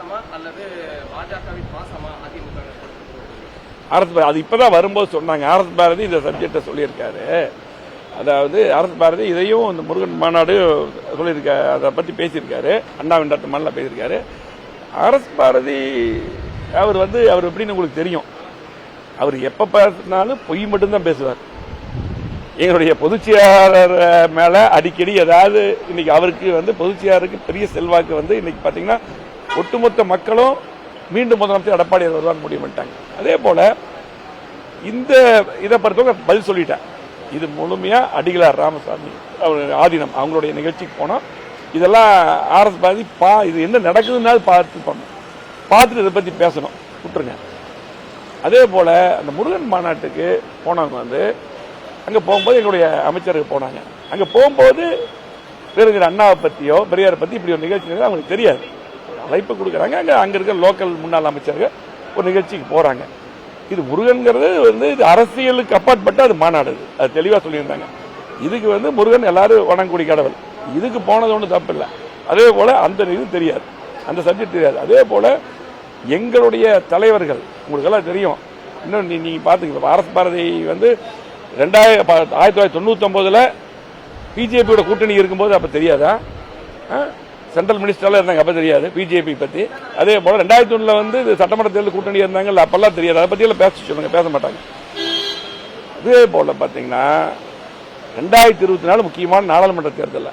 பாசமா அல்லது பாஜகவின் பாசமா அதிமுக? அது இப்பதான் வரும்போது சொன்னாங்க. ஆர்.எஸ். பாரதி இந்த சப்ஜெக்டை சொல்லியிருக்காரு. அதாவது ஆர்.எஸ். பாரதி இதையும் இந்த முருகன் மாநாடு சொல்லியிருக்காரு, அதை பத்தி பேசியிருக்காரு, அண்ணாவின் மாநாட்டில் பேசியிருக்காரு. ஆர்.எஸ். பாரதி அவர் எப்படின்னு உங்களுக்கு தெரியும். அவர் எப்ப பேசினாலும் பொய் மட்டும்தான் பேசுவார். எங்களுடைய பொதுச்செயலாளர் மேல அடிக்கடி ஏதாவது இன்னைக்கு அவருக்கு பொதுச்செயலாளருக்கு பெரிய செல்வாக்கு இன்னைக்கு பாத்தீங்கன்னா ஒட்டுமொத்த மக்களும் மீண்டும் முதலமைச்சர் எடப்பாடி வருவான்னு முடிவு பண்ணிட்டாங்க. அதே போல இந்த இதை பொறுத்தவரை பதில் சொல்லிட்டேன். இது முழுமையா அடிகளார் ராமசாமி ஆதீனம் அவங்களுடைய நிகழ்ச்சிக்கு போனோம். இதெல்லாம் ஆர்.எஸ். பாரதி இது என்ன நடக்குதுன்னு பார்த்துட்டு இதை பத்தி பேசணும், விட்டுருங்க. அதே போல அந்த முருகன் மாநாட்டுக்கு போனவங்க அங்க போகும்போது எங்களுடைய அமைச்சருக்கு போனாங்க. அங்க போகும்போது பேருங்கிற அண்ணாவை பத்தியோ பெரியாரை பத்தி இப்படி ஒரு நிகழ்ச்சி அவங்களுக்கு தெரியாது. அழைப்பு கொடுக்குறாங்க. அங்க இருக்க லோக்கல் முன்னாள் அமைச்சர்கள் ஒரு நிகழ்ச்சிக்கு போறாங்க. இது முருகன்கிறது இது அரசியலுக்கு அப்பாற்பட்ட அது மாநாடு. அது தெளிவா சொல்லியிருந்தாங்க. இதுக்கு முருகன் எல்லாரும் வணங்கக்கூடிய கடவுள். இதுக்கு போனது ஒன்றும் தப்பு இல்லை. அதே போல அந்த இது தெரியாது, அந்த சப்ஜெக்ட் தெரியாது. அதே போல எங்களுடைய தலைவர்கள் உங்களுக்கு எல்லாம் தெரியும். இன்னும் நீங்க பாத்துக்க, ஆர்.எஸ். பாரதி 1999 பிஜேபியோட கூட்டணி இருக்கும்போது அப்ப தெரியாதா? சென்ட்ரல் மினிஸ்டர்ல இருந்தாங்க, அப்ப தெரியாது பிஜேபி பத்தி. அதே போல 2001 சட்டமன்ற தேர்தல் கூட்டணி இருந்தாங்க, அப்பெல்லாம் தெரியாது. அதை பத்தி எல்லாம் பேச சொல்லுங்க, பேச மாட்டாங்க. அதே போல பாத்தீங்கன்னா 2024 முக்கியமான நாடாளுமன்ற தேர்தல்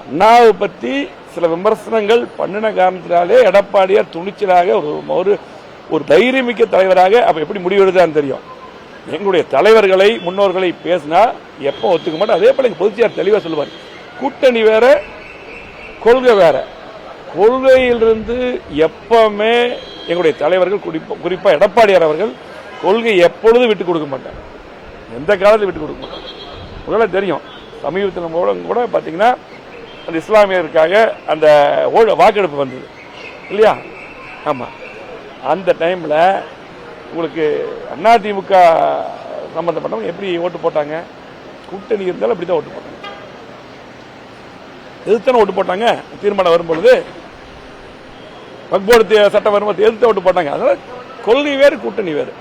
அண்ணாவை பத்தி சில விமர்சனங்கள் பண்ணின காரணத்தினாலே எடப்பாடியார் துணிச்சலாக ஒரு தைரியமிக்க தலைவராக அப்ப எப்படி முடிவெடுத்தான்னு தெரியும். எங்களுடைய தலைவர்களை முன்னோர்களை பேசினா எப்ப ஒத்துக்க மாட்டோம். அதே போல பொதுச்செயலாளர் தெளிவா சொல்லுவார், கூட்டணி வேற கொள்கை வேற. கொள்கையிலிருந்து எப்பவுமே எங்களுடைய தலைவர்கள் குறிப்பா எடப்பாடியார் அவர்கள் கொள்கை எப்பொழுதும் விட்டுக் கொடுக்க மாட்டாங்க, எந்த காலத்தில் விட்டுக் கொடுக்க மாட்டாங்க. உங்களுக்கு தெரியும், சமீபத்தில் கூட பாத்தீங்கன்னா அந்த இஸ்லாமியருக்காக அந்த வாக்கெடுப்பு வந்தது இல்லையா? ஆமா, அந்த டைம்ல உங்களுக்கு அதிமுக சம்பந்தப்பட்டவங்க எப்படி ஓட்டு போட்டாங்க? கூட்டணி இருந்தாலும் அப்படிதான் ஓட்டு போட்டாங்க. எதிர்த்தான ஓட்டு போட்டாங்க. தீர்மானம் வரும்பொழுது வக்போர்டு சட்டம் வரும்போது எதிர்த்து ஓட்டு போட்டாங்க. அதனால கொள்கை வேறு, கூட்டணி வேறு.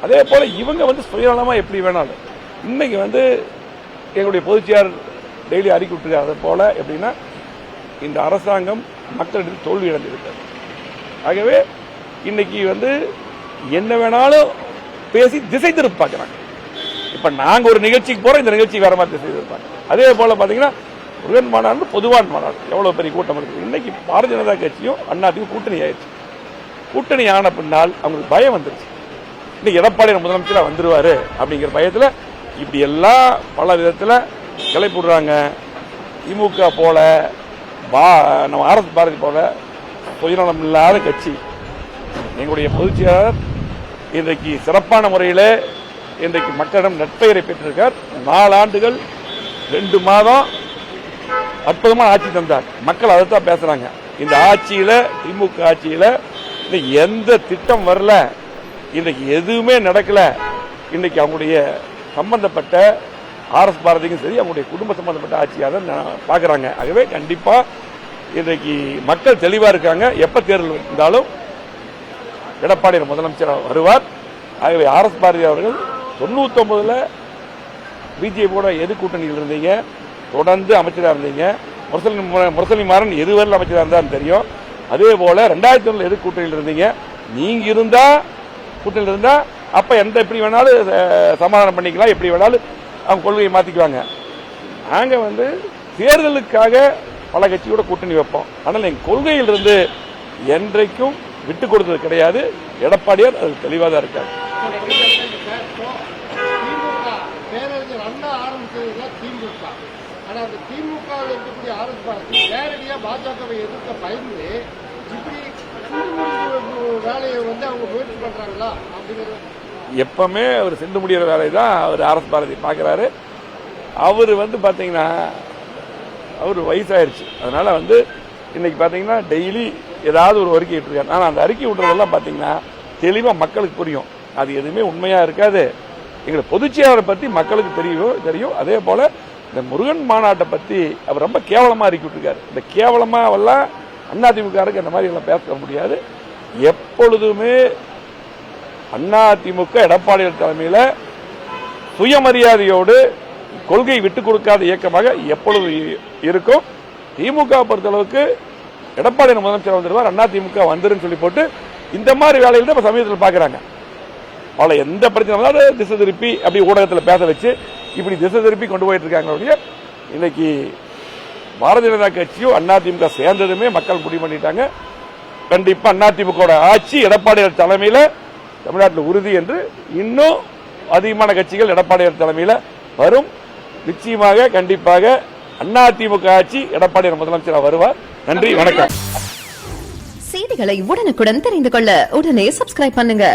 அதே போல இவங்க சுயநலமா எப்படி வேணாலும் இன்னைக்கு எங்களுடைய பொதுச்செயலாளர் டெய்லி அறிக்கை விட்டுருக்காரு. அதே போல எப்படின்னா இந்த அரசாங்கம் மக்களிடம் தோல்வி அடைந்திருக்கிறது. ஆகவே இன்னைக்கு என்ன வேணாலும் பேசி திசை திருப்ப பார்க்கிறாங்க. இப்ப நாங்க ஒரு நிகழ்ச்சிக்கு போறோம், இந்த நிகழ்ச்சி வேற மாதிரி திசை திருப்பாங்க. அதே போல பாத்தீங்கன்னா முருகன் மாநாடு பொதுவான மாநாடு, எவ்வளவு பெரிய கூட்டம் இருக்குது. இன்னைக்கு பாரதிய ஜனதா கட்சியும் அண்ணாதிமுக கூட்டணி ஆயிடுச்சு. கூட்டணி ஆன பின்னால் அவங்களுக்கு பயம் வந்துருச்சு. இன்னைக்கு எடப்பாடி முதலமைச்சரா வந்துருவாரு அப்படிங்கிற பயத்துல இப்படி எல்லாம் பல விதத்துல கிளைப்புடுறாங்க. திமுக போல நம்ம ஆர்.எஸ். பாரதி போல சுயநலம் இல்லாத கட்சி. எங்களுடைய பொதுச்செயலாளர் இன்றைக்கு சிறப்பான முறையில் இன்றைக்கு மக்களிடம் நற்பெயரை பெற்றிருக்கார். 4 ஆண்டுகள் 2 மாதம் அற்புதமான ஆட்சி தந்தார். மக்கள் அதைத்தான் பேசுறாங்க. இந்த ஆட்சியில, திமுக ஆட்சியில எந்த திட்டம் வரல, இன்றைக்கு எதுவுமே நடக்கல. இன்னைக்கு அவங்களுடைய சம்பந்தப்பட்ட ஆர்.எஸ். பாரதிக்கும் சரி, அவங்களுடைய குடும்ப சம்பந்தப்பட்ட ஆட்சியாக பாக்குறாங்க. ஆகவே கண்டிப்பா இன்றைக்கு மக்கள் தெளிவா இருக்காங்க. எப்ப தேர்தல் இருந்தாலும் எடப்பாடி முதலமைச்சர் வருவார். ஆகவே ஆர்.எஸ். பாரதி அவர்கள் 99 பிஜேபியோட எது கூட்டணியில் இருந்தீங்க, தொடர்ந்து அமைச்சராக இருந்தீங்க. முரசொலி மாறன் எதுவரை அமைச்சராக இருந்தாலும் தெரியும். அதே போல 2001 எது கூட்டணியில் இருந்தீங்க, நீங்க இருந்தா கூட்டணியில் இருந்தா அப்ப எந்த எப்படி வேணாலும் சமாதானம் பண்ணிக்கலாம், எப்படி வேணாலும் அவங்க கொள்கையை மாத்திக்குவாங்க. நாங்க தேர்தலுக்காக பல கட்சியோட கூட்டணி வைப்போம். ஆனால் எங்க கொள்கையில் இருந்து என்றைக்கும் விட்டு கொடுத்தது கிடையாது. எடப்பாடியார் அது தெளிவாக தான் இருக்காரு. பேரறிஞர் அண்ணா ஆரம்பிச்சது திமுக. ஆனா அந்த திமுக இருக்கக்கூடிய ஆர்.எஸ். பாரதி நேரடியா பாஜகவை எதிர்க்க பயந்து இப்படி வேலையை அவங்க முயற்சி பண்றாங்களா அப்படிங்கிறது எப்பவுமே அவர் சென்று முடிகிற வேலை தான் அவர் ஆர்.எஸ். பாரதி பாக்குறாரு. அவரு பாத்தீங்கன்னா அவர் வயசாயிருச்சு. அதனால இன்னைக்கு பாத்தீங்கன்னா டெய்லி ஏதாவது ஒரு அறிக்கை விட்டுருக்காரு. ஆனா அந்த அறிக்கை விட்டுறதெல்லாம் பாத்தீங்கன்னா தெளிவா மக்களுக்கு புரியும். அது எதுவுமே உண்மையா இருக்காது. எங்களை பொதுச்செயலாளரை பத்தி மக்களுக்கு தெரியும். அதே போல இந்த முருகன் மாநாட்டை பத்தி அவர் ரொம்ப கேவலமா அறிக்கை விட்டுருக்காரு. இந்த கேவலமா எல்லாம் அதிமுகருக்கு அந்த மாதிரி எல்லாம் பேச முடியாது. எப்பொழுதுமே அதிமுக எடப்பாடியார் தலைமையில சுயமரியாதையோடு கொள்கை விட்டுக் கொடுக்காத இயக்கமாக எப்பொழுது இருக்கும். திமுக பொறுத்தளவுக்கு எடப்பாடி முதலமைச்சர் வந்துடுவார், அதிமுக வந்துருன்னு சொல்லி போட்டு இந்த மாதிரி வேலையில் தான் சமயத்தில் பாக்குறாங்க. அவளை எந்த பிரச்சனை திசை திருப்பி அப்படி ஊடகத்தில் பேச வச்சு இப்படி திசை திருப்பி கொண்டு போயிட்டு இருக்காங்க. இன்னைக்கு பாரதிய ஜனதா கட்சியும் அதிமுக சேர்ந்ததுமே மக்கள் முடிவு பண்ணிட்டாங்க. கண்டிப்பா அதிமுக ஆட்சி எடப்பாடியார் தலைமையில தமிழ்நாட்டில் உறுதி என்று இன்னும் அதிகமான கட்சிகள் எடப்பாடியார் தலைமையில வரும். நிச்சயமாக கண்டிப்பாக அதிமுக ஆட்சி எடப்பாடியார் முதலமைச்சராக வருவார். நன்றி, வணக்கம். செய்திகளை உடனுக்குடன் தெரிந்து கொள்ள உடனே சப்ஸ்கிரைப் பண்ணுங்க.